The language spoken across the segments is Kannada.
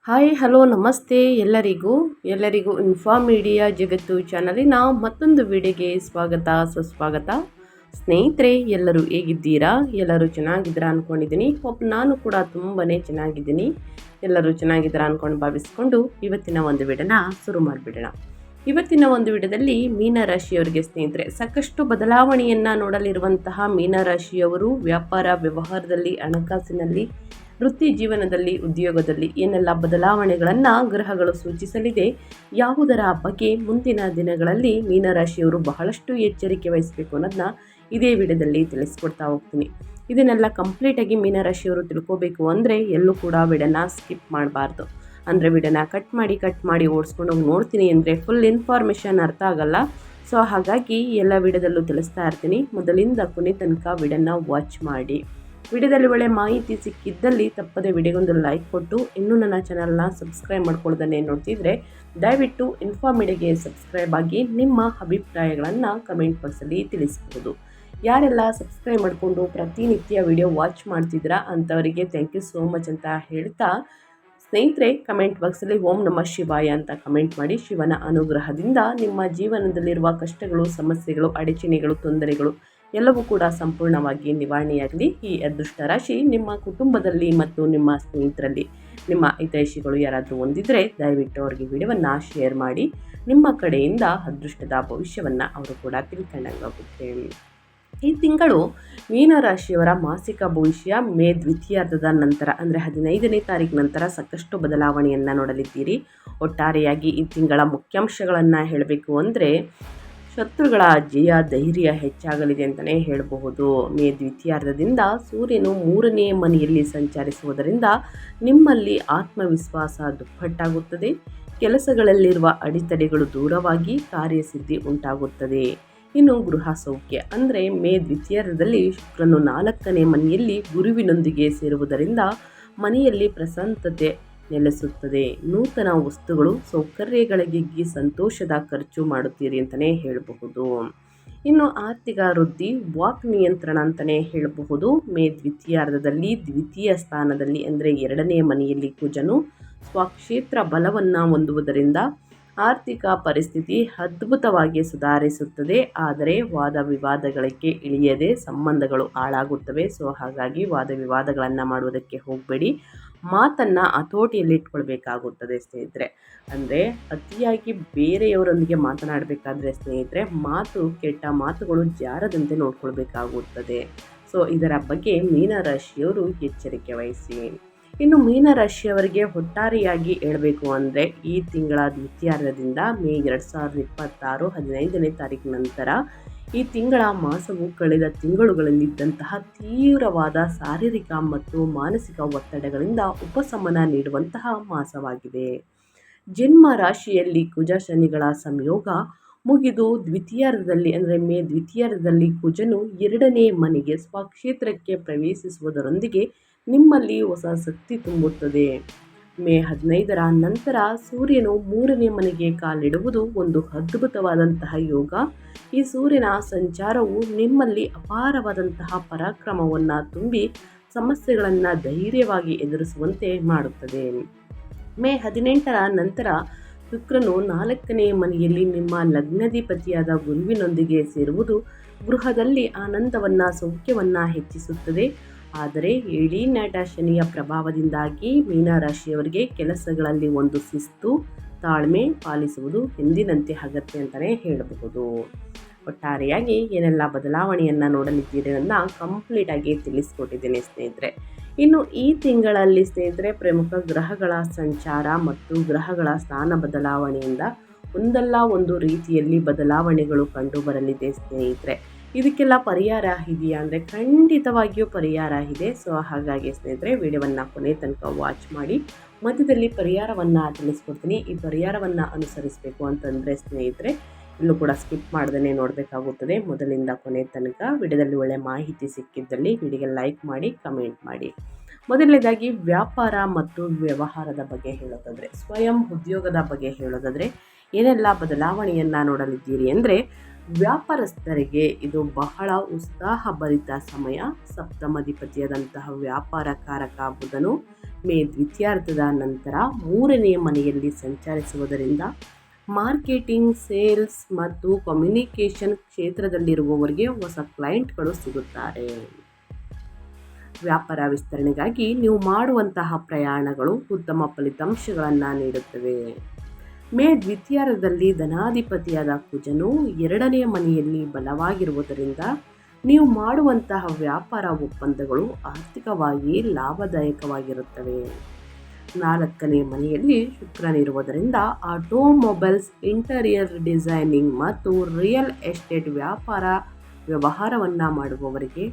ಹಾಯ್ ಹಲೋ ನಮಸ್ತೆ ಎಲ್ಲರಿಗೂ ಇನ್ಫಾ ಮೀಡಿಯಾ ಜಗತ್ತು ಚಾನಲಿನ ಮತ್ತೊಂದು ವಿಡಿಯೋಗೆ ಸ್ವಾಗತ ಸುಸ್ವಾಗತ. ಸ್ನೇಹಿತರೆ, ಎಲ್ಲರೂ ಹೇಗಿದ್ದೀರಾ? ಎಲ್ಲರೂ ಚೆನ್ನಾಗಿದ್ದೀರಾ ಅಂದ್ಕೊಂಡಿದ್ದೀನಿ. ನಾನು ಕೂಡ ತುಂಬಾ ಚೆನ್ನಾಗಿದ್ದೀನಿ. ಎಲ್ಲರೂ ಚೆನ್ನಾಗಿದ್ದೀರಾ ಅಂದ್ಕೊಂಡು ಭಾವಿಸ್ಕೊಂಡು ಇವತ್ತಿನ ಒಂದು ವಿಡಿಯೋನ ಶುರು ಮಾಡಿಬಿಡೋಣ. ಇವತ್ತಿನ ಒಂದು ವಿಡಿಯೋದಲ್ಲಿ ಮೀನರಾಶಿಯವರಿಗೆ ಸ್ನೇಹಿತರೆ ಸಾಕಷ್ಟು ಬದಲಾವಣೆಯನ್ನು ನೋಡಲಿರುವಂತಹ ಮೀನರಾಶಿಯವರು ವ್ಯಾಪಾರ ವ್ಯವಹಾರದಲ್ಲಿ, ಹಣಕಾಸಿನಲ್ಲಿ, ವೃತ್ತಿ ಜೀವನದಲ್ಲಿ, ಉದ್ಯೋಗದಲ್ಲಿ ಏನೆಲ್ಲ ಬದಲಾವಣೆಗಳನ್ನು ಗ್ರಹಗಳು ಸೂಚಿಸಲಿದೆ, ಯಾವುದರ ಬಗ್ಗೆ ಮುಂದಿನ ದಿನಗಳಲ್ಲಿ ಮೀನರಾಶಿಯವರು ಬಹಳಷ್ಟು ಎಚ್ಚರಿಕೆ ವಹಿಸಬೇಕು ಅನ್ನೋದನ್ನ ಇದೇ ವಿಡಿಯೋದಲ್ಲಿ ತಿಳಿಸ್ಕೊಡ್ತಾ ಹೋಗ್ತೀನಿ. ಇದನ್ನೆಲ್ಲ ಕಂಪ್ಲೀಟಾಗಿ ಮೀನರಾಶಿಯವರು ತಿಳ್ಕೋಬೇಕು ಅಂದರೆ ಎಲ್ಲೂ ಕೂಡ ವಿಡಿಯೋನ ಸ್ಕಿಪ್ ಮಾಡಬಾರ್ದು. ಅಂದರೆ ವಿಡಿಯೋನ ಕಟ್ ಮಾಡಿ ಓಡಿಸ್ಕೊಂಡು ಹೋಗಿ ನೋಡ್ತೀನಿ ಅಂದರೆ ಫುಲ್ ಇನ್ಫಾರ್ಮೇಷನ್ ಅರ್ಥ ಆಗಲ್ಲ. ಸೊ ಹಾಗಾಗಿ ಎಲ್ಲ ವಿಡಿಯೋದಲ್ಲೂ ತಿಳಿಸ್ತಾ ಇರ್ತೀನಿ. ಮೊದಲಿಂದ ಕೊನೆ ತನಕ ವಿಡಿಯೋನ ವಾಚ್ ಮಾಡಿ. ವಿಡಿಯೋದಲ್ಲಿ ಒಳ್ಳೆ ಮಾಹಿತಿ ಸಿಕ್ಕಿದ್ದಲ್ಲಿ ತಪ್ಪದೆ ವಿಡಿಯೋಗೊಂದು ಲೈಕ್ ಕೊಟ್ಟು, ಇನ್ನೂ ನನ್ನ ಚಾನಲ್ನ ಸಬ್ಸ್ಕ್ರೈಬ್ ಮಾಡ್ಕೊಳ್ಳೋದನ್ನೇ ನೋಡ್ತಿದ್ರೆ ದಯವಿಟ್ಟು ಇನ್ಫಾರ್ಮೇಡಿಯಾಗೆ ಸಬ್ಸ್ಕ್ರೈಬ್ ಆಗಿ ನಿಮ್ಮ ಅಭಿಪ್ರಾಯಗಳನ್ನು ಕಮೆಂಟ್ ಬಾಕ್ಸಲ್ಲಿ ತಿಳಿಸ್ಬೋದು. ಯಾರೆಲ್ಲ ಸಬ್ಸ್ಕ್ರೈಬ್ ಮಾಡಿಕೊಂಡು ಪ್ರತಿನಿತ್ಯ ವಿಡಿಯೋ ವಾಚ್ ಮಾಡ್ತಿದ್ದೀರಾ ಅಂಥವರಿಗೆ ಥ್ಯಾಂಕ್ ಯು ಸೋ ಮಚ್ ಅಂತ ಹೇಳ್ತಾ, ಸ್ನೇಹಿತರೆ ಕಮೆಂಟ್ ಬಾಕ್ಸಲ್ಲಿ ಓಂ ನಮಃ ಶಿವಾಯ ಅಂತ ಕಮೆಂಟ್ ಮಾಡಿ. ಶಿವನ ಅನುಗ್ರಹದಿಂದ ನಿಮ್ಮ ಜೀವನದಲ್ಲಿರುವ ಕಷ್ಟಗಳು, ಸಮಸ್ಯೆಗಳು, ಅಡಚಣೆಗಳು, ತೊಂದರೆಗಳು ಎಲ್ಲವೂ ಕೂಡ ಸಂಪೂರ್ಣವಾಗಿ ನಿವಾರಣೆಯಾಗಲಿ. ಈ ಅದೃಷ್ಟ ರಾಶಿ ನಿಮ್ಮ ಕುಟುಂಬದಲ್ಲಿ ಮತ್ತು ನಿಮ್ಮ ಸ್ನೇಹಿತರಲ್ಲಿ ನಿಮ್ಮ ಹಿತೈಷಿಗಳು ಯಾರಾದರೂ ಹೊಂದಿದ್ರೆ ದಯವಿಟ್ಟು ಅವ್ರಿಗೆ ವಿಡಿಯೋವನ್ನು ಶೇರ್ ಮಾಡಿ. ನಿಮ್ಮ ಕಡೆಯಿಂದ ಅದೃಷ್ಟದ ಭವಿಷ್ಯವನ್ನು ಅವರು ಕೂಡ ತಿಳ್ಕೊಂಡಂಗಾಗುತ್ತೆ. ಈ ತಿಂಗಳು ಮೀನರಾಶಿಯವರ ಮಾಸಿಕ ಭವಿಷ್ಯ ಮೇ ದ್ವಿತೀಯಾರ್ಧದ ನಂತರ ಅಂದರೆ 15ನೇ ತಾರೀಕು ನಂತರ ಸಾಕಷ್ಟು ಬದಲಾವಣೆಯನ್ನು ನೋಡಲಿದ್ದೀರಿ. ಒಟ್ಟಾರೆಯಾಗಿ ಈ ತಿಂಗಳ ಮುಖ್ಯಾಂಶಗಳನ್ನು ಹೇಳಬೇಕು ಅಂದರೆ ಶತ್ರುಗಳ ಜಯ ಧೈರ್ಯ ಹೆಚ್ಚಾಗಲಿದೆ ಅಂತಲೇ ಹೇಳಬಹುದು. ಮೇ ದ್ವಿತೀಯಾರ್ಧದಿಂದ ಸೂರ್ಯನು 3ನೇ ಮನೆಯಲ್ಲಿ ಸಂಚರಿಸುವುದರಿಂದ ನಿಮ್ಮಲ್ಲಿ ಆತ್ಮವಿಶ್ವಾಸ ದುಪ್ಪಟ್ಟಾಗುತ್ತದೆ. ಕೆಲಸಗಳಲ್ಲಿರುವ ಅಡೆತಡೆಗಳು ದೂರವಾಗಿ ಕಾರ್ಯಸಿದ್ಧಿ ಉಂಟಾಗುತ್ತದೆ. ಇನ್ನು ಗೃಹ ಸೌಖ್ಯ ಅಂದರೆ ಮೇ ದ್ವಿತೀಯಾರ್ಧದಲ್ಲಿ ಶುಕ್ರನು 4ನೇ ಮನೆಯಲ್ಲಿ ಗುರುವಿನೊಂದಿಗೆ ಸೇರುವುದರಿಂದ ಮನೆಯಲ್ಲಿ ಪ್ರಶಾಂತತೆ ನೆಲೆಸುತ್ತದೆ. ನೂತನ ವಸ್ತುಗಳು, ಸೌಕರ್ಯಗಳಿಗಾಗಿ ಸಂತೋಷದ ಖರ್ಚು ಮಾಡುತ್ತೀರಿ ಅಂತಲೇ ಹೇಳಬಹುದು. ಇನ್ನು ಆರ್ಥಿಕ ವೃದ್ಧಿ, ವಾಕ್ ನಿಯಂತ್ರಣ ಅಂತಲೇ ಹೇಳಬಹುದು. ಮೇ ದ್ವಿತೀಯಾರ್ಧದಲ್ಲಿ ದ್ವಿತೀಯ ಸ್ಥಾನದಲ್ಲಿ ಅಂದರೆ 2ನೇ ಮನೆಯಲ್ಲಿ ಕುಜನು ಸ್ವಕ್ಷೇತ್ರ ಬಲವನ್ನು ಹೊಂದುವುದರಿಂದ ಆರ್ಥಿಕ ಪರಿಸ್ಥಿತಿ ಅದ್ಭುತವಾಗಿ ಸುಧಾರಿಸುತ್ತದೆ. ಆದರೆ ವಾದ ವಿವಾದಗಳಿಗೆ ಇಳಿಯದೆ ಸಂಬಂಧಗಳು ಹಾಳಾಗುತ್ತವೆ. ಸೊ ಹಾಗಾಗಿ ವಾದ ವಿವಾದಗಳನ್ನು ಮಾಡುವುದಕ್ಕೆ ಹೋಗಬೇಡಿ. ಮಾತನ್ನು ಹತೋಟಿಯಲ್ಲಿ ಇಟ್ಕೊಳ್ಬೇಕಾಗುತ್ತದೆ ಸ್ನೇಹಿತರೆ. ಅಂದರೆ ಅತಿಯಾಗಿ ಬೇರೆಯವರೊಂದಿಗೆ ಮಾತನಾಡಬೇಕಾದ್ರೆ ಸ್ನೇಹಿತರೆ ಕೆಟ್ಟ ಮಾತುಗಳು ಜಾರದಂತೆ ನೋಡ್ಕೊಳ್ಬೇಕಾಗುತ್ತದೆ. ಸೊ ಇದರ ಬಗ್ಗೆ ಮೀನರಾಶಿಯವರು ಎಚ್ಚರಿಕೆ ವಹಿಸಿ. ಇನ್ನು ಮೀನರಾಶಿಯವರಿಗೆ ಒಟ್ಟಾರೆಯಾಗಿ ಹೇಳಬೇಕು ಅಂದರೆ ಈ ತಿಂಗಳ ದ್ವಿತೀಯಾರ್ಧದಿಂದ ಮೇ 2026 15ನೇ ತಾರೀಕು ನಂತರ ಈ ತಿಂಗಳ ಮಾಸವು ಕಳೆದ ತಿಂಗಳುಗಳಲ್ಲಿದ್ದಂತಹ ತೀವ್ರವಾದ ಶಾರೀರಿಕ ಮತ್ತು ಮಾನಸಿಕ ಒತ್ತಡಗಳಿಂದ ಉಪಶಮನ ನೀಡುವಂತಹ ಮಾಸವಾಗಿದೆ. ಜನ್ಮ ರಾಶಿಯಲ್ಲಿ ಕುಜ ಶನಿಗಳ ಸಂಯೋಗ ಮುಗಿದು ದ್ವಿತೀಯಾರ್ಧದಲ್ಲಿ ಅಂದರೆ ಮೇ ದ್ವಿತೀಯಾರ್ಧದಲ್ಲಿ ಕುಜನು 2ನೇ ಮನೆಗೆ ಸ್ವಕ್ಷೇತ್ರಕ್ಕೆ ಪ್ರವೇಶಿಸುವುದರೊಂದಿಗೆ ನಿಮ್ಮಲ್ಲಿ ಹೊಸ ಶಕ್ತಿ ತುಂಬುತ್ತದೆ. ಮೇ 15ರ ನಂತರ ಸೂರ್ಯನು 3ನೇ ಮನೆಗೆ ಕಾಲಿಡುವುದು ಒಂದು ಅದ್ಭುತವಾದಂತಹ ಯೋಗ. ಈ ಸೂರ್ಯನ ಸಂಚಾರವು ನಿಮ್ಮಲ್ಲಿ ಅಪಾರವಾದಂತಹ ಪರಾಕ್ರಮವನ್ನು ತುಂಬಿ ಸಮಸ್ಯೆಗಳನ್ನು ಧೈರ್ಯವಾಗಿ ಎದುರಿಸುವಂತೆ ಮಾಡುತ್ತದೆ. ಮೇ 18ರ ನಂತರ ಶುಕ್ರನು 4ನೇ ಮನೆಯಲ್ಲಿ ನಿಮ್ಮ ಲಗ್ನಾಧಿಪತಿಯಾದ ಗುರುವಿನೊಂದಿಗೆ ಸೇರುವುದು ಗೃಹದಲ್ಲಿ ಆನಂದವನ್ನು, ಸೌಖ್ಯವನ್ನು ಹೆಚ್ಚಿಸುತ್ತದೆ. ಆದರೆ ಏಳೀನಾಟ ಶನಿಯ ಪ್ರಭಾವದಿಂದಾಗಿ ಮೀನರಾಶಿಯವರಿಗೆ ಕೆಲಸಗಳಲ್ಲಿ ಒಂದು ಶಿಸ್ತು, ತಾಳ್ಮೆ ಪಾಲಿಸುವುದು ಎಂದಿನಂತೆ ಅಗತ್ಯ ಅಂತಲೇ ಹೇಳಬಹುದು. ಒಟ್ಟಾರೆಯಾಗಿ ಏನೆಲ್ಲ ಬದಲಾವಣೆಯನ್ನು ನೋಡಲಿದ್ದೀರಿ ಅಂತ ಕಂಪ್ಲೀಟಾಗಿ ತಿಳಿಸ್ಕೊಟ್ಟಿದ್ದೀನಿ ಸ್ನೇಹಿತರೆ. ಇನ್ನು ಈ ತಿಂಗಳಲ್ಲಿ ಸ್ನೇಹಿತರೆ ಪ್ರಮುಖ ಗ್ರಹಗಳ ಸಂಚಾರ ಮತ್ತು ಗ್ರಹಗಳ ಸ್ಥಾನ ಬದಲಾವಣೆಯಿಂದ ಒಂದಲ್ಲ ಒಂದು ರೀತಿಯಲ್ಲಿ ಬದಲಾವಣೆಗಳು ಕಂಡು ಬರಲಿದೆ ಸ್ನೇಹಿತರೆ. ಇದಕ್ಕೆಲ್ಲ ಪರಿಹಾರ ಇದೆಯಾ ಅಂದರೆ ಖಂಡಿತವಾಗಿಯೂ ಪರಿಹಾರ ಇದೆ. ಸೊ ಹಾಗಾಗಿ ಸ್ನೇಹಿತರೆ ವಿಡಿಯೋವನ್ನು ಕೊನೆ ತನಕ ವಾಚ್ ಮಾಡಿ. ಮಧ್ಯದಲ್ಲಿ ಪರಿಹಾರವನ್ನು ತಿಳಿಸ್ಕೊಡ್ತೀನಿ. ಈ ಪರಿಹಾರವನ್ನು ಅನುಸರಿಸಬೇಕು ಅಂತಂದರೆ ಸ್ನೇಹಿತರೆ ಇಲ್ಲೂ ಕೂಡ ಸ್ಕಿಪ್ ಮಾಡ್ದೇ ನೋಡಬೇಕಾಗುತ್ತದೆ. ಮೊದಲಿಂದ ಕೊನೆ ತನಕ ವಿಡಿಯೋದಲ್ಲಿ ಒಳ್ಳೆ ಮಾಹಿತಿ ಸಿಕ್ಕಿದ್ದಲ್ಲಿ ವಿಡಿಯೋಗೆ ಲೈಕ್ ಮಾಡಿ, ಕಮೆಂಟ್ ಮಾಡಿ. ಮೊದಲನೇದಾಗಿ ವ್ಯಾಪಾರ ಮತ್ತು ವ್ಯವಹಾರದ ಬಗ್ಗೆ ಹೇಳೋದಾದರೆ, ಸ್ವಯಂ ಉದ್ಯೋಗದ ಬಗ್ಗೆ ಹೇಳೋದಾದರೆ ಏನೆಲ್ಲ ಬದಲಾವಣೆಯನ್ನು ನೋಡಲಿದ್ದೀರಿ ಅಂದರೆ ವ್ಯಾಪಾರಸ್ಥರಿಗೆ ಇದು ಬಹಳ ಉತ್ಸಾಹಭರಿತ ಸಮಯ. ಸಪ್ತಮಾಧಿಪತಿಯಾದಂತಹ ವ್ಯಾಪಾರಕಾರಕ ಬುಧನು ಮೇ ದ್ವಿತೀಯಾರ್ಧದ ನಂತರ 3ನೇ ಮನೆಯಲ್ಲಿ ಸಂಚರಿಸುವುದರಿಂದ ಮಾರ್ಕೆಟಿಂಗ್, ಸೇಲ್ಸ್ ಮತ್ತು ಕಮ್ಯುನಿಕೇಷನ್ ಕ್ಷೇತ್ರದಲ್ಲಿರುವವರಿಗೆ ಹೊಸ ಕ್ಲೈಂಟ್ಗಳು ಸಿಗುತ್ತಾರೆ. ವ್ಯಾಪಾರ ವಿಸ್ತರಣೆಗಾಗಿ ನೀವು ಮಾಡುವಂತಹ ಪ್ರಯಾಣಗಳು ಉತ್ತಮ ಫಲಿತಾಂಶಗಳನ್ನು ನೀಡುತ್ತವೆ. ಮೇ ದ್ವಿತೀಯಾರ್ಧದಲ್ಲಿ ಧನಾಧಿಪತಿಯಾದ ಕುಜನು 2ನೇ ಮನೆಯಲ್ಲಿ ಬಲವಾಗಿರುವುದರಿಂದ ನೀವು ಮಾಡುವಂತಹ ವ್ಯಾಪಾರ ಒಪ್ಪಂದಗಳು ಆರ್ಥಿಕವಾಗಿ ಲಾಭದಾಯಕವಾಗಿರುತ್ತವೆ. 4ನೇ ಮನೆಯಲ್ಲಿ ಶುಕ್ರನಿರುವುದರಿಂದ ಆಟೋಮೊಬೈಲ್ಸ್, ಇಂಟೀರಿಯರ್ ಡಿಸೈನಿಂಗ್ ಮತ್ತು ರಿಯಲ್ ಎಸ್ಟೇಟ್ ವ್ಯಾಪಾರ ವ್ಯವಹಾರವನ್ನು ಮಾಡುವವರಿಗೆ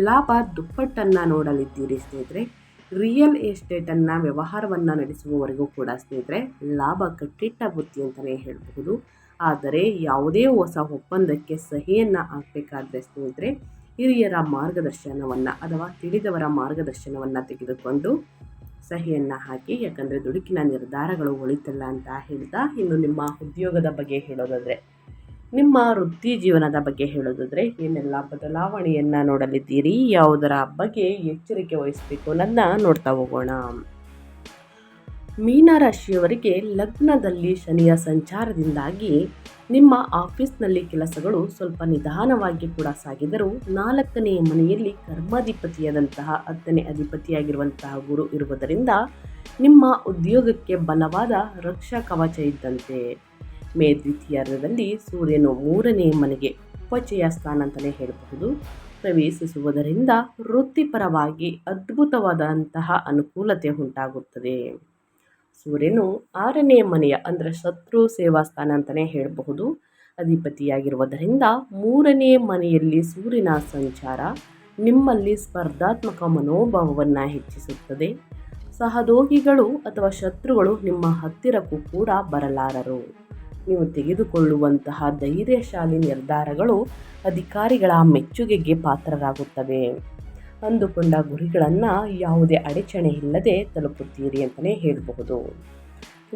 ಲಾಭ ದುಪ್ಪಟ್ಟನ್ನು ನೋಡಲಿದ್ದೀರಿ ಸ್ನೇಹಿತರೆ. ರಿಯಲ್ ಎಸ್ಟೇಟನ್ನು ವ್ಯವಹಾರವನ್ನು ನಡೆಸುವವರೆಗೂ ಕೂಡ ಸ್ನೇಹಿತರೆ ಲಾಭ ಕಟ್ಟಿಟ್ಟ ಬುತ್ತಿ ಅಂತಲೇ ಹೇಳಬಹುದು. ಆದರೆ ಯಾವುದೇ ಹೊಸ ಒಪ್ಪಂದಕ್ಕೆ ಸಹಿಯನ್ನು ಹಾಕಬೇಕಾದ್ರೆ ಸ್ನೇಹಿತರೆ ಹಿರಿಯರ ಮಾರ್ಗದರ್ಶನವನ್ನು ಅಥವಾ ತಿಳಿದವರ ಮಾರ್ಗದರ್ಶನವನ್ನು ತೆಗೆದುಕೊಂಡು ಸಹಿಯನ್ನು ಹಾಕಿ. ಯಾಕಂದರೆ ದುಡುಕಿನ ನಿರ್ಧಾರಗಳು ಒಳಿತಲ್ಲ ಅಂತ ಹೇಳ್ತಾ, ಇನ್ನು ನಿಮ್ಮ ಉದ್ಯೋಗದ ಬಗ್ಗೆ ಹೇಳೋದಾದರೆ, ನಿಮ್ಮ ವೃತ್ತಿ ಜೀವನದ ಬಗ್ಗೆ ಹೇಳೋದಾದರೆ ಏನೆಲ್ಲ ಬದಲಾವಣೆಯನ್ನು ನೋಡಲಿದ್ದೀರಿ, ಯಾವುದರ ಬಗ್ಗೆ ಎಚ್ಚರಿಕೆ ವಹಿಸಬೇಕು ಅನ್ನೋದನ್ನ ನೋಡ್ತಾ ಹೋಗೋಣ. ಮೀನರಾಶಿಯವರಿಗೆ ಲಗ್ನದಲ್ಲಿ ಶನಿಯ ಸಂಚಾರದಿಂದಾಗಿ ನಿಮ್ಮ ಆಫೀಸ್ನಲ್ಲಿ ಕೆಲಸಗಳು ಸ್ವಲ್ಪ ನಿಧಾನವಾಗಿ ಕೂಡ ಸಾಗಿದರೂ 4ನೇ ಮನೆಯಲ್ಲಿ ಕರ್ಮಾಧಿಪತಿಯಾದಂತಹ 10ನೇ ಅಧಿಪತಿಯಾಗಿರುವಂತಹ ಗುರು ಇರುವುದರಿಂದ ನಿಮ್ಮ ಉದ್ಯೋಗಕ್ಕೆ ಬಲವಾದ ರಕ್ಷಾ ಕವಚ ಇದ್ದಂತೆ. ಮೇ ದ್ವಿತೀಯಾರ್ಧದಲ್ಲಿ ಸೂರ್ಯನು 3ನೇ ಮನೆಗೆ ಉಪಚಯ ಸ್ಥಾನ ಅಂತಲೇ ಹೇಳಬಹುದು ಪ್ರವೇಶಿಸುವುದರಿಂದ ವೃತ್ತಿಪರವಾಗಿ ಅದ್ಭುತವಾದಂತಹ ಅನುಕೂಲತೆ ಉಂಟಾಗುತ್ತದೆ. ಸೂರ್ಯನು 6ನೇ ಮನೆಯ ಅಂದರೆ ಶತ್ರು ಸೇವಾ ಸ್ಥಾನ ಅಂತಲೇ ಹೇಳಬಹುದು ಅಧಿಪತಿಯಾಗಿರುವುದರಿಂದ 3ನೇ ಮನೆಯಲ್ಲಿ ಸೂರ್ಯನ ಸಂಚಾರ ನಿಮ್ಮಲ್ಲಿ ಸ್ಪರ್ಧಾತ್ಮಕ ಮನೋಭಾವವನ್ನು ಹೆಚ್ಚಿಸುತ್ತದೆ. ಸಹೋದ್ಯೋಗಿಗಳು ಅಥವಾ ಶತ್ರುಗಳು ನಿಮ್ಮ ಹತ್ತಿರಕ್ಕೂ ಕೂಡ ಬರಲಾರರು. ನೀವು ತೆಗೆದುಕೊಳ್ಳುವಂತಹ ಧೈರ್ಯಶಾಲಿ ನಿರ್ಧಾರಗಳು ಅಧಿಕಾರಿಗಳ ಮೆಚ್ಚುಗೆಗೆ ಪಾತ್ರರಾಗುತ್ತವೆ. ಅಂದುಕೊಂಡ ಗುರಿಗಳನ್ನು ಯಾವುದೇ ಅಡಚಣೆ ಇಲ್ಲದೆ ತಲುಪುತ್ತೀರಿ ಅಂತಲೇ ಹೇಳಬಹುದು.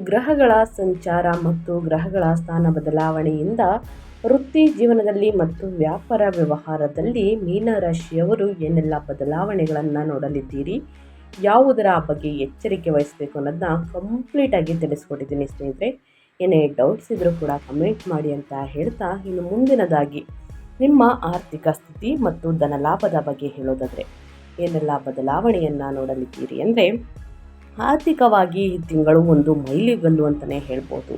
ಗ್ರಹಗಳ ಸಂಚಾರ ಮತ್ತು ಗ್ರಹಗಳ ಸ್ಥಾನ ಬದಲಾವಣೆಯಿಂದ ವೃತ್ತಿ ಜೀವನದಲ್ಲಿ ಮತ್ತು ವ್ಯಾಪಾರ ವ್ಯವಹಾರದಲ್ಲಿ ಮೀನರಾಶಿಯವರು ಏನೆಲ್ಲ ಬದಲಾವಣೆಗಳನ್ನು ನೋಡಲಿದ್ದೀರಿ, ಯಾವುದರ ಬಗ್ಗೆ ಎಚ್ಚರಿಕೆ ವಹಿಸಬೇಕು ಅನ್ನೋದನ್ನ ಕಂಪ್ಲೀಟಾಗಿ ತಿಳಿಸ್ಕೊಟ್ಟಿದ್ದೀನಿ ಸ್ನೇಹಿತರೆ. ಏನೇ ಡೌಟ್ಸ್ ಇದ್ರೂ ಕೂಡ ಕಮೆಂಟ್ ಮಾಡಿ ಅಂತ ಹೇಳ್ತಾ, ಇನ್ನು ಮುಂದಿನದಾಗಿ ನಿಮ್ಮ ಆರ್ಥಿಕ ಸ್ಥಿತಿ ಮತ್ತು ಧನಲಾಭದ ಬಗ್ಗೆ ಹೇಳೋದಾದರೆ ಏನೆಲ್ಲ ಬದಲಾವಣೆಯನ್ನು ನೋಡಲಿದ್ದೀರಿ ಅಂದರೆ, ಆರ್ಥಿಕವಾಗಿ ಈ ತಿಂಗಳು ಒಂದು ಮೈಲಿಗಲ್ಲು ಅಂತಲೇ ಹೇಳ್ಬೋದು.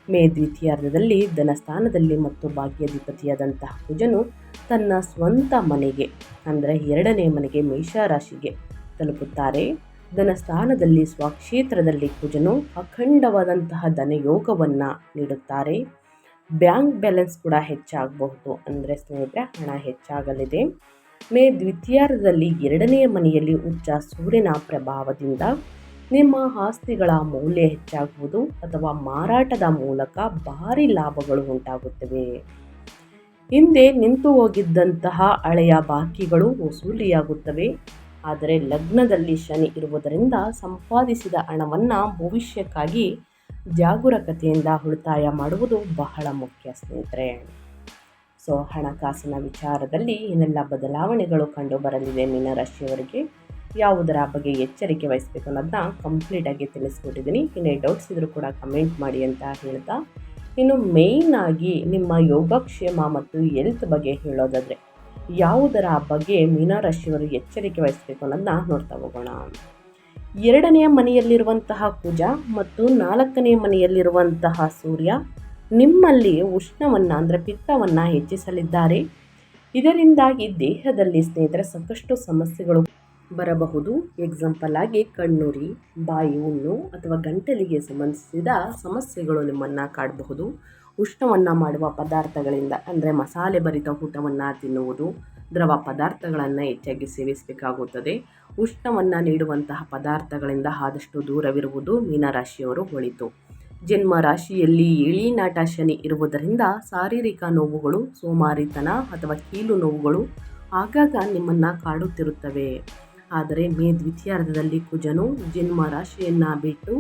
ಮೇ ದ್ವಿತೀಯಾರ್ಧದಲ್ಲಿ ಧನಸ್ಥಾನದಲ್ಲಿ ಮತ್ತು ಭಾಗ್ಯಾಧಿಪತಿಯಾದಂತಹ ಕುಜನು ತನ್ನ ಸ್ವಂತ ಮನೆಗೆ ಅಂದರೆ 2ನೇ ಮನೆಗೆ ಮೇಷರಾಶಿಗೆ ತಲುಪುತ್ತಾರೆ. ಧನಸ್ಥಾನದಲ್ಲಿ ಸ್ವಕ್ಷೇತ್ರದಲ್ಲಿ ಕುಜನು ಅಖಂಡವಾದಂತಹ ಧನಯೋಗವನ್ನು ನೀಡುತ್ತಾರೆ. ಬ್ಯಾಂಕ್ ಬ್ಯಾಲೆನ್ಸ್ ಕೂಡ ಹೆಚ್ಚಾಗಬಹುದು, ಅಂದರೆ ಸ್ನೇಹಿತರೆ ಹಣ ಹೆಚ್ಚಾಗಲಿದೆ. ಮೇ ದ್ವಿತೀಯಾರ್ಧದಲ್ಲಿ 2ನೇ ಮನೆಯಲ್ಲಿ ಉಚ್ಚ ಸೂರ್ಯನ ಪ್ರಭಾವದಿಂದ ನಿಮ್ಮ ಆಸ್ತಿಗಳ ಮೌಲ್ಯ ಹೆಚ್ಚಾಗುವುದು ಅಥವಾ ಮಾರಾಟದ ಮೂಲಕ ಭಾರಿ ಲಾಭಗಳು ಉಂಟಾಗುತ್ತವೆ. ಹಿಂದೆ ನಿಂತು ಹೋಗಿದ್ದಂತಹ ಹಳೆಯ ಬಾಕಿಗಳು ವಸೂಲಿಯಾಗುತ್ತವೆ. ಆದರೆ ಲಗ್ನದಲ್ಲಿ ಶನಿ ಇರುವುದರಿಂದ ಸಂಪಾದಿಸಿದ ಹಣವನ್ನು ಭವಿಷ್ಯಕ್ಕಾಗಿ ಜಾಗರೂಕತೆಯಿಂದ ಉಳಿತಾಯ ಮಾಡುವುದು ಬಹಳ ಮುಖ್ಯ ಸ್ನೇಹಿತರೆ. ಸೊ ಹಣಕಾಸಿನ ವಿಚಾರದಲ್ಲಿ ಏನೆಲ್ಲ ಬದಲಾವಣೆಗಳು ಕಂಡು ಬರಲಿದೆ ಮೀನರಾಶಿಯವರಿಗೆ, ಯಾವುದರ ಬಗ್ಗೆ ಎಚ್ಚರಿಕೆ ವಹಿಸಬೇಕು ಅನ್ನೋದನ್ನ ಕಂಪ್ಲೀಟಾಗಿ ತಿಳಿಸ್ಕೊಟ್ಟಿದ್ದೀನಿ. ಇನ್ನೇ ಡೌಟ್ಸ್ ಇದ್ರೂ ಕೂಡ ಕಮೆಂಟ್ ಮಾಡಿ ಅಂತ ಹೇಳ್ತಾ, ಇನ್ನು ಮೇಯ್ನ್ ಆಗಿ ನಿಮ್ಮ ಯೋಗಕ್ಷೇಮ ಮತ್ತು ಹೆಲ್ತ್ ಬಗ್ಗೆ ಹೇಳೋದಾದರೆ ಯಾವುದರ ಬಗ್ಗೆ ಮೀನರಾಶಿಯವರು ಎಚ್ಚರಿಕೆ ವಹಿಸಬೇಕು ಅನ್ನೋದನ್ನ ನೋಡ್ತಾ ಹೋಗೋಣ. 2ನೇ ಮನೆಯಲ್ಲಿರುವಂತಹ ಕುಜ ಮತ್ತು 4ನೇ ಮನೆಯಲ್ಲಿರುವಂತಹ ಸೂರ್ಯ ನಿಮ್ಮಲ್ಲಿ ಉಷ್ಣವನ್ನು ಅಂದರೆ ಪಿತ್ತವನ್ನು ಹೆಚ್ಚಿಸಲಿದ್ದಾರೆ. ಇದರಿಂದಾಗಿ ದೇಹದಲ್ಲಿ ಸ್ನೇಹಿತರೆ ಸಾಕಷ್ಟು ಸಮಸ್ಯೆಗಳು ಬರಬಹುದು. ಎಕ್ಸಾಂಪಲ್ ಆಗಿ ಕಣ್ಣುರಿ, ಬಾಯಿ ಹುಣ್ಣು ಅಥವಾ ಗಂಟಲಿಗೆ ಸಂಬಂಧಿಸಿದ ಸಮಸ್ಯೆಗಳು ನಿಮ್ಮನ್ನು ಕಾಡಬಹುದು. ಉಷ್ಣವನ್ನು ಮಾಡುವ ಪದಾರ್ಥಗಳಿಂದ ಅಂದರೆ ಮಸಾಲೆ ಭರಿತ ಊಟವನ್ನು ತಿನ್ನುವುದು, ದ್ರವ ಪದಾರ್ಥಗಳನ್ನು ಹೆಚ್ಚಾಗಿ ಸೇವಿಸಬೇಕಾಗುತ್ತದೆ. ಉಷ್ಣವನ್ನು ನೀಡುವಂತಹ ಪದಾರ್ಥಗಳಿಂದ ಆದಷ್ಟು ದೂರವಿರುವುದು ಮೀನರಾಶಿಯವರು ಒಳಿತು. ಜನ್ಮ ರಾಶಿಯಲ್ಲಿ ಏಳಿನಾಟ ಶನಿ ಇರುವುದರಿಂದ ಶಾರೀರಿಕ ನೋವುಗಳು, ಸೋಮಾರಿತನ ಅಥವಾ ಕೀಲು ನೋವುಗಳು ಆಗಾಗ ನಿಮ್ಮನ್ನು ಕಾಡುತ್ತಿರುತ್ತವೆ. ಆದರೆ ಮೇ ದ್ವಿತೀಯಾರ್ಧದಲ್ಲಿ ಕುಜನು ಜನ್ಮ ರಾಶಿಯನ್ನು ಬಿಟ್ಟು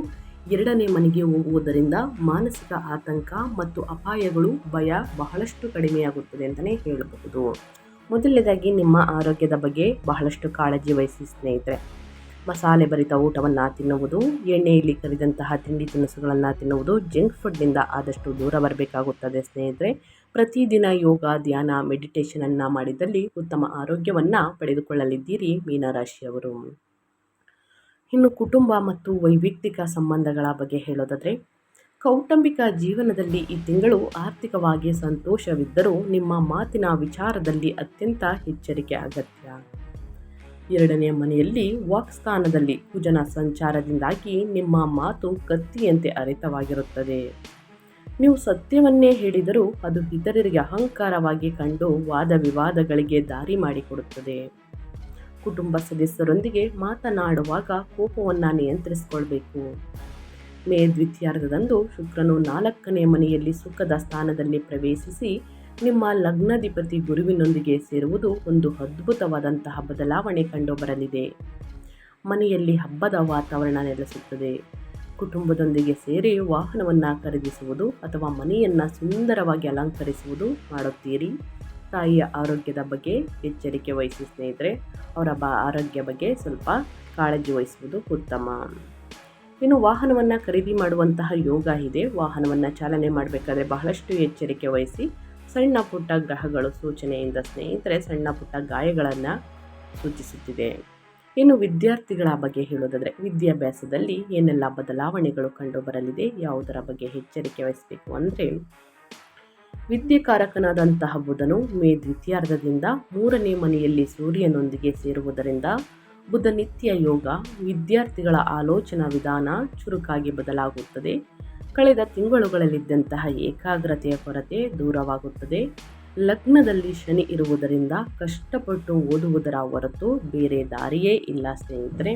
ಎರಡನೇ ಮನೆಗೆ ಹೋಗುವುದರಿಂದ ಮಾನಸಿಕ ಆತಂಕ ಮತ್ತು ಅಪಾಯಗಳು, ಭಯ ಬಹಳಷ್ಟು ಕಡಿಮೆಯಾಗುತ್ತದೆ ಅಂತಲೇ ಹೇಳಬಹುದು. ಮೊದಲನೇದಾಗಿ ನಿಮ್ಮ ಆರೋಗ್ಯದ ಬಗ್ಗೆ ಬಹಳಷ್ಟು ಕಾಳಜಿ ವಹಿಸಿ ಸ್ನೇಹಿತರೆ. ಮಸಾಲೆ ಭರಿತ ಊಟವನ್ನು ತಿನ್ನುವುದು, ಎಣ್ಣೆಯಲ್ಲಿ ಕರಿದಂತಹ ತಿಂಡಿ ತಿನಿಸುಗಳನ್ನು ತಿನ್ನುವುದು, ಜಂಕ್ ಫುಡ್ನಿಂದ ಆದಷ್ಟು ದೂರ ಬರಬೇಕಾಗುತ್ತದೆ ಸ್ನೇಹಿತರೆ. ಪ್ರತಿದಿನ ಯೋಗ, ಧ್ಯಾನ, ಮೆಡಿಟೇಷನನ್ನು ಮಾಡಿದಲ್ಲಿ ಉತ್ತಮ ಆರೋಗ್ಯವನ್ನು ಪಡೆದುಕೊಳ್ಳಲಿದ್ದೀರಿ ಮೀನರಾಶಿಯವರು. ಇನ್ನು ಕುಟುಂಬ ಮತ್ತು ವೈಯಕ್ತಿಕ ಸಂಬಂಧಗಳ ಬಗ್ಗೆ ಹೇಳೋದಾದರೆ, ಕೌಟುಂಬಿಕ ಜೀವನದಲ್ಲಿ ಈ ತಿಂಗಳು ಆರ್ಥಿಕವಾಗಿ ಸಂತೋಷವಿದ್ದರೂ ನಿಮ್ಮ ಮಾತಿನ ವಿಚಾರದಲ್ಲಿ ಅತ್ಯಂತ ಎಚ್ಚರಿಕೆ ಅಗತ್ಯ. ಎರಡನೆಯ ಮನೆಯಲ್ಲಿ ವಾಕ್ಸ್ಥಾನದಲ್ಲಿ ಕುಜನ ಸಂಚಾರದಿಂದಾಗಿ ನಿಮ್ಮ ಮಾತು ಕತ್ತಿಯಂತೆ ಹರಿತವಾಗಿರುತ್ತದೆ. ನೀವು ಸತ್ಯವನ್ನೇ ಹೇಳಿದರೂ ಅದು ಇತರರಿಗೆ ಅಹಂಕಾರವಾಗಿ ಕಂಡು ವಾದ ವಿವಾದಗಳಿಗೆ ದಾರಿ ಮಾಡಿಕೊಡುತ್ತದೆ. ಕುಟುಂಬ ಸದಸ್ಯರೊಂದಿಗೆ ಮಾತನಾಡುವಾಗ ಕೋಪವನ್ನು ನಿಯಂತ್ರಿಸಿಕೊಳ್ಬೇಕು. ಮೇ ದ್ವಿತೀಯಾರ್ಧದಂದು ಶುಕ್ರನು 4ನೇ ಮನೆಯಲ್ಲಿ ಸುಖದ ಸ್ಥಾನದಲ್ಲಿ ಪ್ರವೇಶಿಸಿ ನಿಮ್ಮ ಲಗ್ನಾಧಿಪತಿ ಗುರುವಿನೊಂದಿಗೆ ಸೇರುವುದು ಒಂದು ಅದ್ಭುತವಾದಂತಹ ಬದಲಾವಣೆ ಕಂಡುಬರಲಿದೆ. ಮನೆಯಲ್ಲಿ ಹಬ್ಬದ ವಾತಾವರಣ ನೆಲೆಸುತ್ತದೆ. ಕುಟುಂಬದೊಂದಿಗೆ ಸೇರಿ ವಾಹನವನ್ನು ಖರೀದಿಸುವುದು ಅಥವಾ ಮನೆಯನ್ನು ಸುಂದರವಾಗಿ ಅಲಂಕರಿಸುವುದು ಮಾಡುತ್ತೀರಿ. ತಾಯಿಯ ಆರೋಗ್ಯದ ಬಗ್ಗೆ ಎಚ್ಚರಿಕೆ ವಹಿಸಿ ಸ್ನೇಹಿತರೆ. ಅವರ ಆರೋಗ್ಯ ಬಗ್ಗೆ ಸ್ವಲ್ಪ ಕಾಳಜಿ ವಹಿಸುವುದು ಉತ್ತಮ. ಇನ್ನು ವಾಹನವನ್ನು ಖರೀದಿ ಮಾಡುವಂತಹ ಯೋಗ ಇದೆ. ವಾಹನವನ್ನು ಚಾಲನೆ ಮಾಡಬೇಕಾದ್ರೆ ಬಹಳಷ್ಟು ಎಚ್ಚರಿಕೆ ವಹಿಸಿ. ಸಣ್ಣ ಪುಟ್ಟ ಗ್ರಹಗಳು ಸೂಚನೆಯಿಂದ ಸ್ನೇಹಿತರೆ ಸಣ್ಣ ಪುಟ್ಟ ಗಾಯಗಳನ್ನು ಸೂಚಿಸುತ್ತಿದೆ. ಇನ್ನು ವಿದ್ಯಾರ್ಥಿಗಳ ಬಗ್ಗೆ ಹೇಳೋದಾದರೆ, ವಿದ್ಯಾಭ್ಯಾಸದಲ್ಲಿ ಏನೆಲ್ಲ ಬದಲಾವಣೆಗಳು ಕಂಡುಬರಲಿದೆ, ಯಾವುದರ ಬಗ್ಗೆ ಎಚ್ಚರಿಕೆ ವಹಿಸಬೇಕು ಅಂದರೆ, ವಿದ್ಯಾಕಾರಕನಾದಂತಹ ಬುಧನು ಮೇ ದ್ವಿತೀಯಾರ್ಧದಿಂದ 3ನೇ ಮನೆಯಲ್ಲಿ ಸೂರ್ಯನೊಂದಿಗೆ ಸೇರುವುದರಿಂದ ಬುಧ ನಿತ್ಯ ಯೋಗ, ವಿದ್ಯಾರ್ಥಿಗಳ ಆಲೋಚನಾ ವಿಧಾನ ಚುರುಕಾಗಿ ಬದಲಾಗುತ್ತದೆ. ಕಳೆದ ತಿಂಗಳುಗಳಲ್ಲಿದ್ದಂತಹ ಏಕಾಗ್ರತೆಯ ಕೊರತೆ ದೂರವಾಗುತ್ತದೆ. ಲಗ್ನದಲ್ಲಿ ಶನಿ ಇರುವುದರಿಂದ ಕಷ್ಟಪಟ್ಟು ಓದುವುದರ ಹೊರತು ಬೇರೆ ದಾರಿಯೇ ಇಲ್ಲ ಸ್ನೇಹಿತರೆ.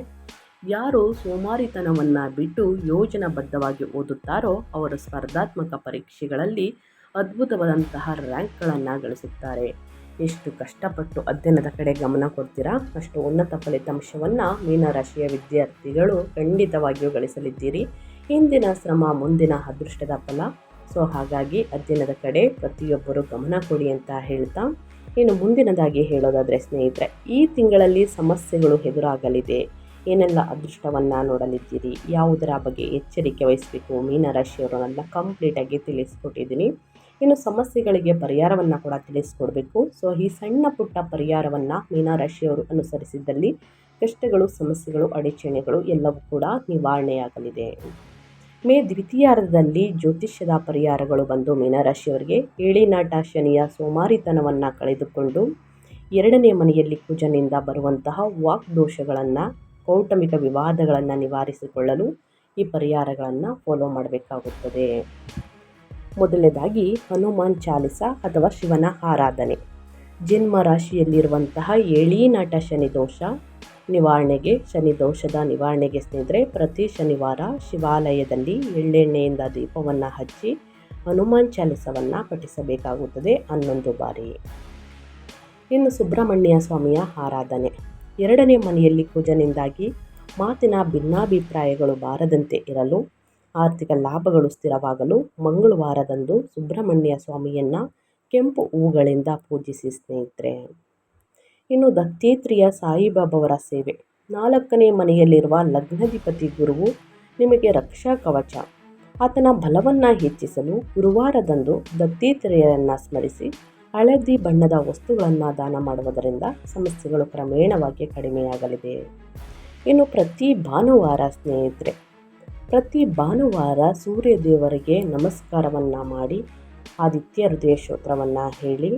ಯಾರು ಸೋಮಾರಿತನವನ್ನು ಬಿಟ್ಟು ಯೋಜನಾಬದ್ಧವಾಗಿ ಓದುತ್ತಾರೋ ಅವರು ಸ್ಪರ್ಧಾತ್ಮಕ ಪರೀಕ್ಷೆಗಳಲ್ಲಿ ಅದ್ಭುತವಾದಂತಹ ರ್ಯಾಂಕ್ಗಳನ್ನು ಗಳಿಸುತ್ತಾರೆ. ಎಷ್ಟು ಕಷ್ಟಪಟ್ಟು ಅಧ್ಯಯನದ ಕಡೆ ಗಮನ ಕೊಡ್ತೀರಾ ಅಷ್ಟು ಉನ್ನತ ಫಲಿತಾಂಶವನ್ನು ಮೀನರಾಶಿಯ ವಿದ್ಯಾರ್ಥಿಗಳು ಖಂಡಿತವಾಗಿಯೂ ಗಳಿಸಲಿದ್ದೀರಿ. ಹಿಂದಿನ ಶ್ರಮ ಮುಂದಿನ ಅದೃಷ್ಟದ ಫಲ. ಸೊ ಹಾಗಾಗಿ ಅಧ್ಯಯನದ ಕಡೆ ಪ್ರತಿಯೊಬ್ಬರು ಗಮನ ಕೊಡಿ ಅಂತ ಹೇಳ್ತಾ, ಇನ್ನು ಮುಂದಿನದಾಗಿ ಹೇಳೋದಾದರೆ ಸ್ನೇಹಿತರೆ, ಈ ತಿಂಗಳಲ್ಲಿ ಸಮಸ್ಯೆಗಳು ಎದುರಾಗಲಿದೆ. ಏನೆಲ್ಲ ಅದೃಷ್ಟವನ್ನು ನೋಡಲಿದ್ದೀರಿ, ಯಾವುದರ ಬಗ್ಗೆ ಎಚ್ಚರಿಕೆ ವಹಿಸಬೇಕು ಮೀನರಾಶಿಯವರನ್ನೆಲ್ಲ ಕಂಪ್ಲೀಟಾಗಿ ತಿಳಿಸ್ಕೊಟ್ಟಿದ್ದೀನಿ. ಇನ್ನು ಸಮಸ್ಯೆಗಳಿಗೆ ಪರಿಹಾರವನ್ನು ಕೂಡ ತಿಳಿಸ್ಕೊಡ್ಬೇಕು. ಸೊ ಈ ಸಣ್ಣ ಪುಟ್ಟ ಪರಿಹಾರವನ್ನು ಮೀನರಾಶಿಯವರು ಅನುಸರಿಸಿದ್ದಲ್ಲಿ ಕಷ್ಟಗಳು, ಸಮಸ್ಯೆಗಳು, ಅಡಚಣೆಗಳು ಎಲ್ಲವೂ ಕೂಡ ನಿವಾರಣೆಯಾಗಲಿದೆ. ಮೇ ದ್ವಿತೀಯಾರ್ಧದಲ್ಲಿ ಜ್ಯೋತಿಷ್ಯದ ಪರಿಹಾರಗಳು ಬಂದು ಮೀನರಾಶಿಯವರಿಗೆ ಏಳಿನಾಟ ಶನಿಯ ಸೋಮಾರಿತನವನ್ನು ಕಳೆದುಕೊಂಡು 2ನೇ ಮನೆಯಲ್ಲಿ ಕುಜನಿಂದ ಬರುವಂತಹ ವಾಕ್ದೋಷಗಳನ್ನು, ಕೌಟುಂಬಿಕ ವಿವಾದಗಳನ್ನು ನಿವಾರಿಸಿಕೊಳ್ಳಲು ಈ ಪರಿಹಾರಗಳನ್ನು ಫಾಲೋ ಮಾಡಬೇಕಾಗುತ್ತದೆ. ಮೊದಲನೇದಾಗಿ ಹನುಮಾನ್ ಚಾಲಿಸ ಅಥವಾ ಶಿವನ ಆರಾಧನೆ. ಜನ್ಮ ರಾಶಿಯಲ್ಲಿರುವಂತಹ ಏಳಿನಾಟ ಶನಿ ದೋಷ ನಿವಾರಣೆಗೆ, ಶನಿ ದೋಷದ ನಿವಾರಣೆಗೆ ಸ್ನೇಹಿತರೆ ಪ್ರತಿ ಶನಿವಾರ ಶಿವಾಲಯದಲ್ಲಿ ಎಳ್ಳೆಣ್ಣೆಯಿಂದ ದೀಪವನ್ನು ಹಚ್ಚಿ ಹನುಮಾನ್ ಚಾಲಿಸವನ್ನು ಪಠಿಸಬೇಕಾಗುತ್ತದೆ 11 ಬಾರಿ. ಇನ್ನು ಸುಬ್ರಹ್ಮಣ್ಯ ಸ್ವಾಮಿಯ ಆರಾಧನೆ. 2ನೇ ಮನೆಯಲ್ಲಿ ಕುಜನಿಂದಾಗಿ ಮಾತಿನ ಭಿನ್ನಾಭಿಪ್ರಾಯಗಳು ಬಾರದಂತೆ ಇರಲು, ಆರ್ಥಿಕ ಲಾಭಗಳು ಸ್ಥಿರವಾಗಲು ಮಂಗಳವಾರದಂದು ಸುಬ್ರಹ್ಮಣ್ಯ ಸ್ವಾಮಿಯನ್ನು ಕೆಂಪು ಹೂಗಳಿಂದ ಪೂಜಿಸಿ ಸ್ನೇಹಿತರೆ. ಇನ್ನು ದತ್ತಾತ್ರೇಯ ಸಾಯಿಬಾಬಾವರ ಸೇವೆ. 4ನೇ ಮನೆಯಲ್ಲಿರುವ ಲಗ್ನಾಧಿಪತಿ ಗುರುವು ನಿಮಗೆ ರಕ್ಷಾ ಕವಚ. ಆತನ ಬಲವನ್ನು ಹೆಚ್ಚಿಸಲು ಗುರುವಾರದಂದು ದತ್ತಾತ್ರೇಯರನ್ನು ಸ್ಮರಿಸಿ ಹಳದಿ ಬಣ್ಣದ ವಸ್ತುಗಳನ್ನು ದಾನ ಮಾಡುವುದರಿಂದ ಸಮಸ್ಯೆಗಳು ಕ್ರಮೇಣವಾಗಿ ಕಡಿಮೆಯಾಗಲಿದೆ. ಇನ್ನು ಪ್ರತಿ ಭಾನುವಾರ ಸ್ನೇಹಿತರೆ, ಪ್ರತಿ ಭಾನುವಾರ ಸೂರ್ಯ ದೇವರಿಗೆ ನಮಸ್ಕಾರವನ್ನು ಮಾಡಿ ಆದಿತ್ಯ ಹೃದಯ ಸ್ತೋತ್ರವನ್ನು ಹೇಳಿ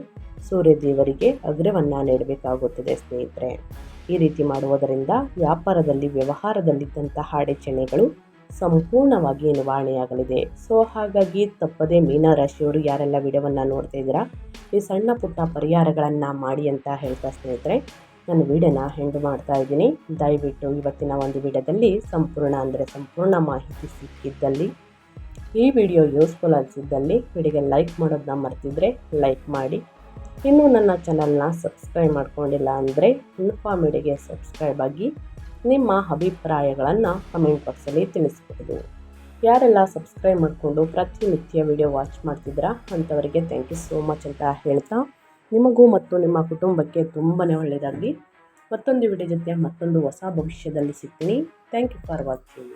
ಸೂರ್ಯ ದೇವರಿಗೆ ಅಗ್ರವನ್ನು ನೀಡಬೇಕಾಗುತ್ತದೆ ಸ್ನೇಹಿತರೆ. ಈ ರೀತಿ ಮಾಡುವುದರಿಂದ ವ್ಯಾಪಾರದಲ್ಲಿ, ವ್ಯವಹಾರದಲ್ಲಿದ್ದಂತಹ ಅಡಚಣೆಗಳು ಸಂಪೂರ್ಣವಾಗಿ ನಿವಾರಣೆಯಾಗಲಿದೆ. ಸೊ ಹಾಗಾಗಿ ತಪ್ಪದೆ ಮೀನರಾಶಿಯವರು ಯಾರೆಲ್ಲ ವಿಡಿಯೋವನ್ನು ನೋಡ್ತಾ ಇದ್ದೀರಾ ಈ ಸಣ್ಣ ಪುಟ್ಟ ಪರಿಹಾರಗಳನ್ನು ಮಾಡಿ ಅಂತ ಹೇಳ್ತಾ ಸ್ನೇಹಿತರೆ ನಾನು ವಿಡಿಯೋನ ಎಂಡ್ ಮಾಡ್ತಾ ಇದ್ದೀನಿ. ದಯವಿಟ್ಟು ಇವತ್ತಿನ ಒಂದು ವಿಡಿಯೋದಲ್ಲಿ ಸಂಪೂರ್ಣ ಮಾಹಿತಿ ಸಿಕ್ಕಿದ್ದಲ್ಲಿ, ಈ ವಿಡಿಯೋ ಯೂಸ್ಫುಲ್ ಅನಿಸಿದ್ದಲ್ಲಿ ವಿಡಿಯೋಗೆ ಲೈಕ್ ಮಾಡೋದನ್ನ ಮರ್ತಿದ್ರೆ ಲೈಕ್ ಮಾಡಿ. ಇನ್ನೂ ನನ್ನ ಚಾನಲ್ನ ಸಬ್ಸ್ಕ್ರೈಬ್ ಮಾಡ್ಕೊಂಡಿಲ್ಲ ಅಂದರೆ ಇನ್ಫಾ ಮೀಡಿಯಾಗೆ ಸಬ್ಸ್ಕ್ರೈಬ್ ಆಗಿ ನಿಮ್ಮ ಅಭಿಪ್ರಾಯಗಳನ್ನು ಕಮೆಂಟ್ ಬಾಕ್ಸಲ್ಲಿ ತಿಳಿಸ್ಬೋದು. ಯಾರೆಲ್ಲ ಸಬ್ಸ್ಕ್ರೈಬ್ ಮಾಡಿಕೊಂಡು ಪ್ರತಿನಿತ್ಯ ವಿಡಿಯೋ ವಾಚ್ ಮಾಡ್ತಿದ್ದೀರಾ ಅಂಥವರಿಗೆ ಥ್ಯಾಂಕ್ ಯು ಸೋ ಮಚ್ ಅಂತ ಹೇಳ್ತಾ, ನಿಮಗೂ ಮತ್ತು ನಿಮ್ಮ ಕುಟುಂಬಕ್ಕೆ ತುಂಬಾ ಒಳ್ಳೆಯದಾಗಲಿ. ಮತ್ತೊಂದು ವಿಡಿಯೋ ಜೊತೆ ಮತ್ತೊಂದು ಹೊಸ ಭವಿಷ್ಯದಲ್ಲಿ ಸಿಗ್ತೀನಿ. Thank you for watching.